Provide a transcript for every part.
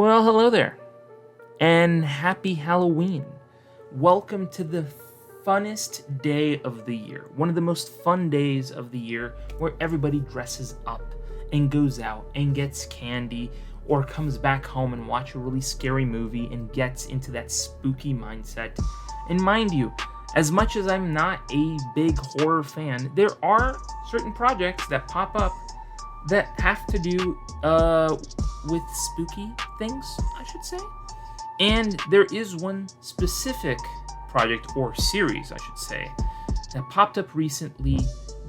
Well, hello there, and happy Halloween. Welcome to the funnest day of the year, one of the most fun days of the year where everybody dresses up and goes out and gets candy or comes back home and watch a really scary movie and gets into that spooky mindset. And mind you, as much as I'm not a big horror fan, there are certain projects that pop up that have to do with spooky things, I should say. And there is one specific project, or series, I should say, that popped up recently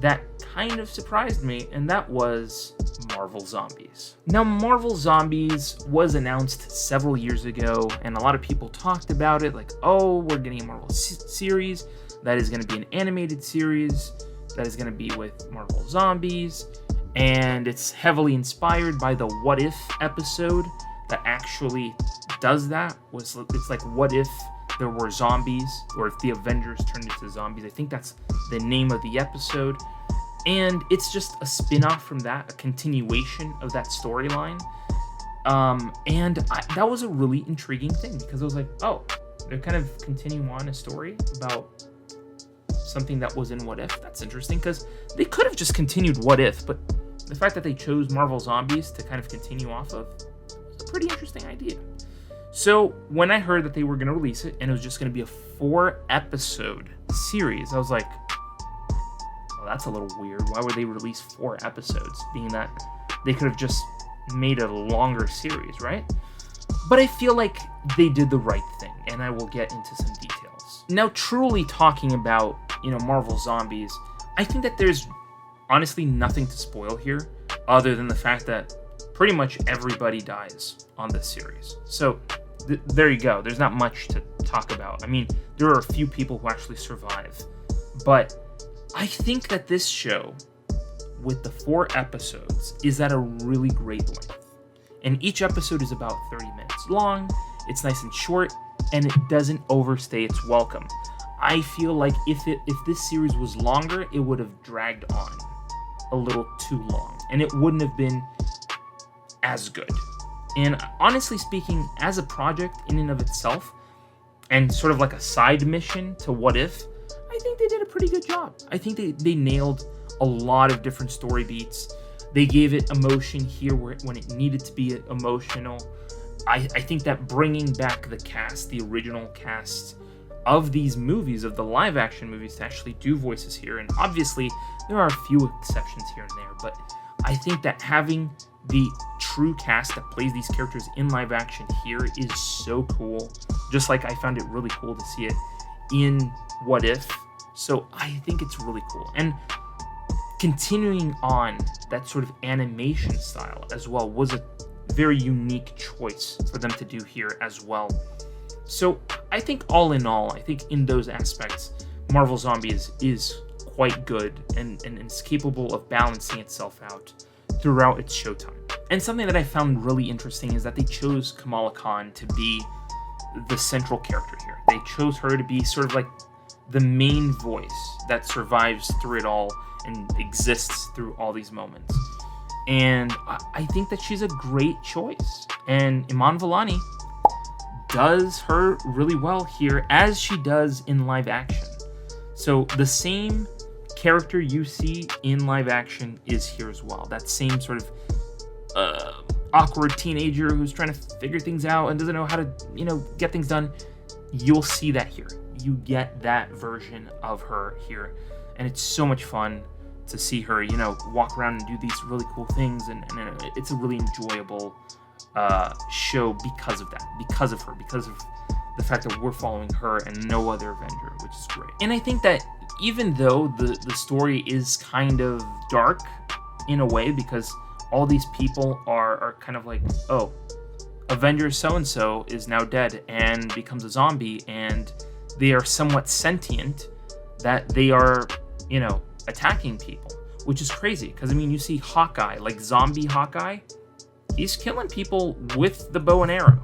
that kind of surprised me, and that was Marvel Zombies. Now, Marvel Zombies was announced several years ago, and a lot of people talked about it, like, oh, we're getting a Marvel series that is going to be an animated series that is going to be with Marvel Zombies, and it's heavily inspired by the What If episode that actually does that. It's like, what if there were zombies, or if the Avengers turned into zombies? I think that's the name of the episode. And it's just a spin-off from that, a continuation of that storyline. That was a really intriguing thing, because I was like, oh, they're kind of continuing on a story about something that was in What If. That's interesting, because they could have just continued What If, but the fact that they chose Marvel Zombies to kind of continue off of was a pretty interesting idea. So when I heard that they were going to release it, and it was just going to be a 4-episode series, I was like, well, that's a little weird. Why would they release 4 episodes, being that they could have just made a longer series, right? But I feel like they did the right thing, and I will get into some details. Now, truly talking about, Marvel Zombies, I think that there's honestly nothing to spoil here, other than the fact that pretty much everybody dies on this series. So there you go. There's not much to talk about. I mean, there are a few people who actually survive, but I think that this show, with the 4 episodes, is at a really great length. And each episode is about 30 minutes long. It's nice and short, and it doesn't overstay its welcome. I feel like if this series was longer, it would have dragged on a little too long, and it wouldn't have been as good. And honestly speaking, as a project in and of itself, and sort of like a side mission to What If, I think they did a pretty good job. I think they nailed a lot of different story beats. They gave it emotion here when it needed to be emotional. I think that bringing back the cast, the original cast of these movies, of the live action movies, to actually do voices here, and obviously there are a few exceptions here and there, but I think that having the true cast that plays these characters in live action here is so cool. Just like I found it really cool to see it in What If. So I think it's really cool. And continuing on that sort of animation style as well was a very unique choice for them to do here as well. So I think all in all, I think in those aspects, Marvel Zombies is quite good and is capable of balancing itself out throughout its showtime. And something that I found really interesting is that they chose Kamala Khan to be the central character here. They chose her to be sort of like the main voice that survives through it all and exists through all these moments. And I think that she's a great choice. And Iman Vellani does her really well here, as she does in live action. So the same character you see in live action is here as well. That same sort of awkward teenager who's trying to figure things out and doesn't know how to, get things done. You'll see that here. You get that version of her here. And it's so much fun to see her, walk around and do these really cool things. And it's a really enjoyable show because of that, because of her, because of the fact that we're following her and no other Avenger, which is great. And I think that even though the story is kind of dark in a way, because all these people are kind of like, oh, Avenger so-and-so is now dead and becomes a zombie, and they are somewhat sentient, that they are, attacking people, which is crazy. Because, you see Hawkeye, like zombie Hawkeye, he's killing people with the bow and arrow.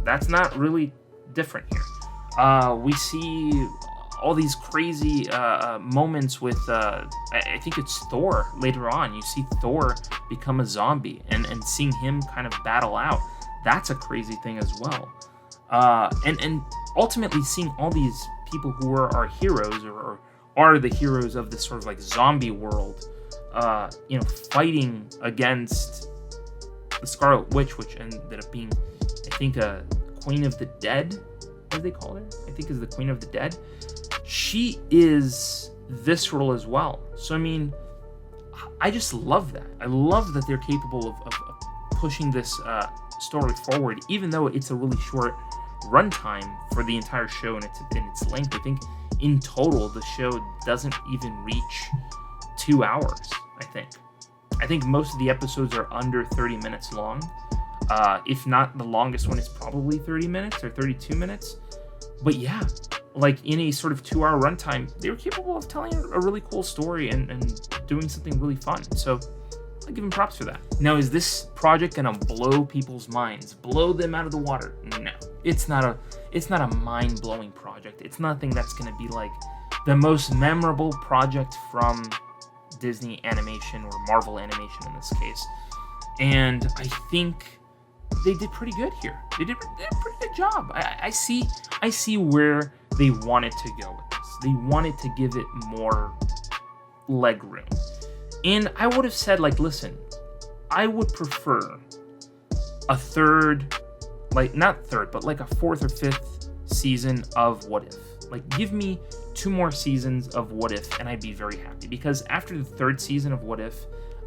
That's not really different here. We see all these crazy moments with, I think it's Thor later on. You see Thor become a zombie and seeing him kind of battle out. that's a crazy thing as well. And ultimately seeing all these people who are our heroes or are the heroes of this sort of like zombie world, fighting against the Scarlet Witch, which ended up being, I think, a Queen of the Dead, as they call her. I think is the Queen of the Dead. She is visceral as well. So I mean, I just love that. I love that they're capable of pushing this story forward, even though it's a really short runtime for the entire show and its length. I think in total the show doesn't even reach 2 hours. I think most of the episodes are under 30 minutes long. If not, the longest one is probably 30 minutes or 32 minutes. But yeah, like in a sort of 2-hour runtime, they were capable of telling a really cool story and doing something really fun. So I'll give them props for that. Now, is this project gonna blow people's minds, blow them out of the water? No, it's not a mind-blowing project. It's nothing that's gonna be like the most memorable project from Disney animation or Marvel animation in this case. And I think they did pretty good here. They did a pretty good job. I see where they wanted to go with this. They wanted to give it more leg room. And I would have said, like, listen, I would prefer a third, like, not third, but like a fourth or fifth season of What If. Like, give me 2 more seasons of What If, and I'd be very happy. Because after the 3rd season of What If,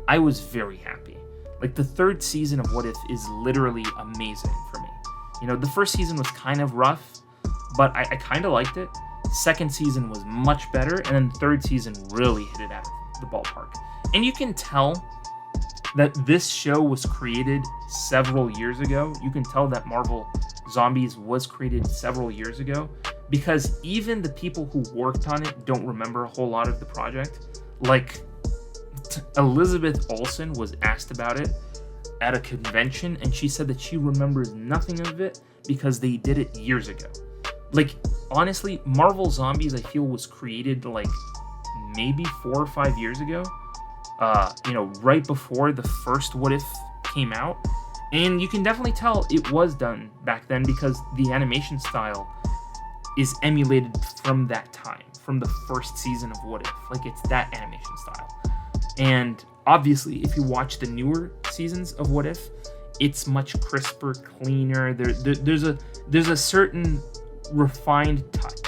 I was very happy. Like, the 3rd season of What If is literally amazing for me. You know, the 1st season was kind of rough, but I kind of liked it. 2nd season was much better, and then the 3rd season really hit it out of the ballpark. And you can tell that this show was created several years ago. You can tell that Marvel Zombies was created several years ago, because even the people who worked on it don't remember a whole lot of the project. Like, Elizabeth Olsen was asked about it at a convention, and she said that she remembers nothing of it because they did it years ago. Like, honestly, Marvel Zombies, I feel, was created like maybe 4 or 5 years ago. Right before the first What If came out. And you can definitely tell it was done back then because the animation style is emulated from that time, from the first season of What If. Like, it's that animation style. And obviously, if you watch the newer seasons of What If, it's much crisper, cleaner. There's a certain refined touch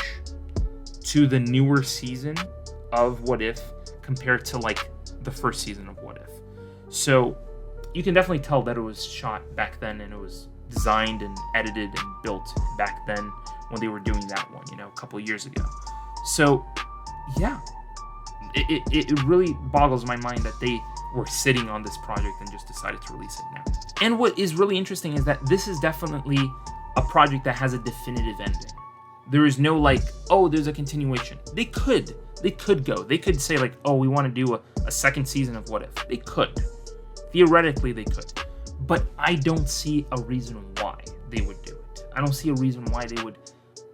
to the newer season of What If compared to like the first season of What If. So you can definitely tell that it was shot back then and it was designed and edited and built back then when they were doing that one, a couple of years ago. So yeah, it really boggles my mind that they were sitting on this project and just decided to release it now. And what is really interesting is that this is definitely a project that has a definitive ending. There is no like, oh, there's a continuation. They could go. They could say like, oh, we want to do a second season of What If. They could. Theoretically, they could. But I don't see a reason why they would do it. I don't see a reason why they would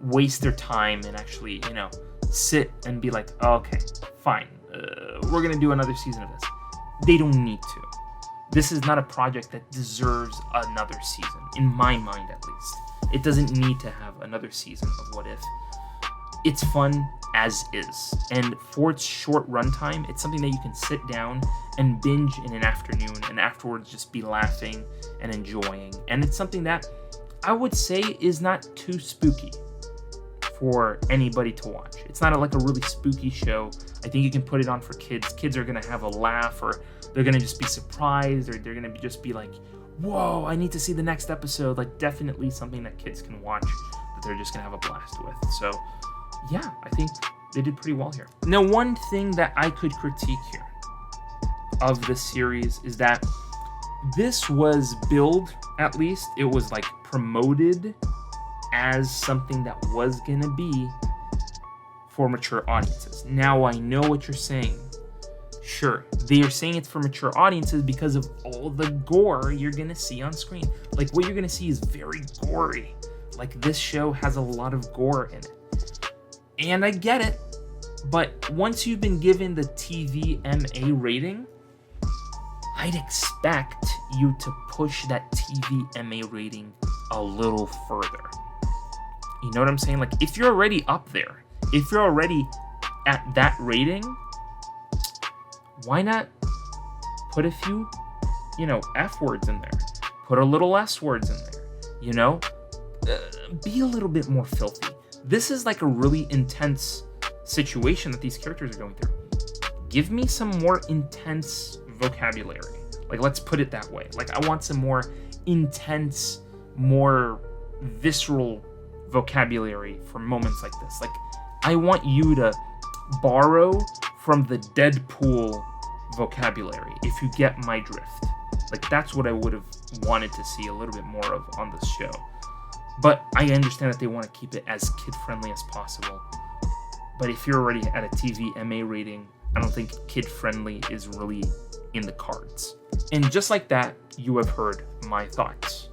waste their time and actually, sit and be like, oh, okay, fine. We're going to do another season of this. They don't need to. This is not a project that deserves another season, in my mind at least. It doesn't need to have another season of What If. It's fun as is. And for its short runtime, it's something that you can sit down and binge in an afternoon and afterwards just be laughing and enjoying. And it's something that I would say is not too spooky for anybody to watch. It's not like a really spooky show. I think you can put it on for kids. Kids are going to have a laugh, or they're going to just be surprised, or they're going to just be like, whoa, I need to see the next episode. Like, definitely something that kids can watch that they're just going to have a blast with. So yeah, I think they did pretty well here. Now, one thing that I could critique here of this series is that this was billed, at least, it was like promoted as something that was gonna be for mature audiences. Now, I know what you're saying. Sure, they are saying it's for mature audiences because of all the gore you're gonna see on screen. Like, what you're gonna see is very gory. Like, this show has a lot of gore in it. And I get it, but once you've been given the TVMA rating, I'd expect you to push that TVMA rating a little further. You know what I'm saying? Like, if you're already up there, if you're already at that rating, why not put a few, F words in there? Put a little S words in there, be a little bit more filthy. This is like a really intense situation that these characters are going through. Give me some more intense vocabulary. Like, let's put it that way. Like, I want some more intense, more visceral vocabulary for moments like this. Like, I want you to borrow from the Deadpool vocabulary, if you get my drift. Like, that's what I would have wanted to see a little bit more of on this show. But I understand that they want to keep it as kid-friendly as possible. But if you're already at a TVMA rating, I don't think kid-friendly is really in the cards. And just like that, you have heard my thoughts.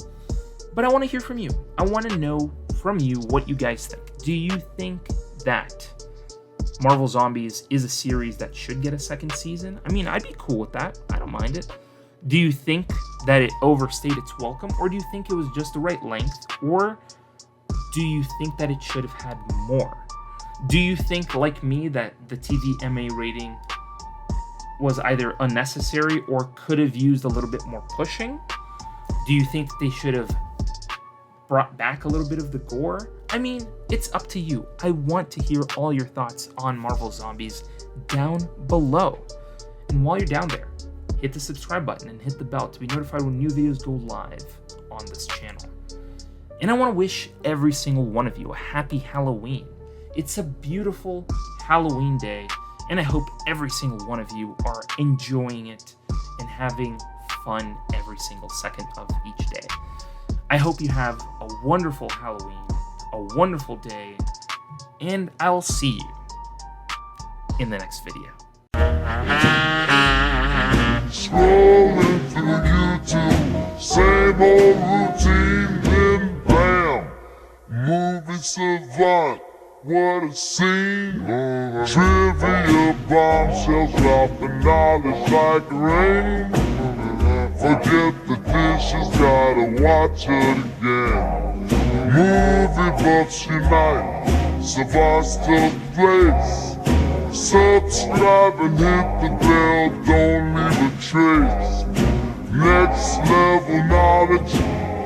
But I want to hear from you. I want to know from you what you guys think. Do you think that Marvel Zombies is a series that should get a second season? I mean, I'd be cool with that. I don't mind it. Do you think that it overstayed its welcome? Or do you think it was just the right length? Or do you think that it should have had more? Do you think, like me, that the TVMA rating was either unnecessary or could have used a little bit more pushing? Do you think they should have brought back a little bit of the gore? I mean, it's up to you. I want to hear all your thoughts on Marvel Zombies down below. And while you're down there, hit the subscribe button and hit the bell to be notified when new videos go live on this channel. And I want to wish every single one of you a happy Halloween. It's a beautiful Halloween day, and I hope every single one of you are enjoying it and having fun every single second of each day. I hope you have a wonderful Halloween, a wonderful day, and I'll see you in the next video. Scrolling through YouTube, same old routine, then bam, movie savant, what a scene. Trivia bombshells dropping knowledge like rain. Forget the dishes, gotta watch it again. Movie buffs unite, savants to the place. Subscribe and hit the bell, don't leave a trace. Next level knowledge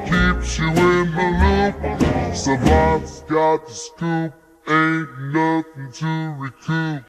keeps you in the loop. Savants got the scoop, ain't nothing to recoup.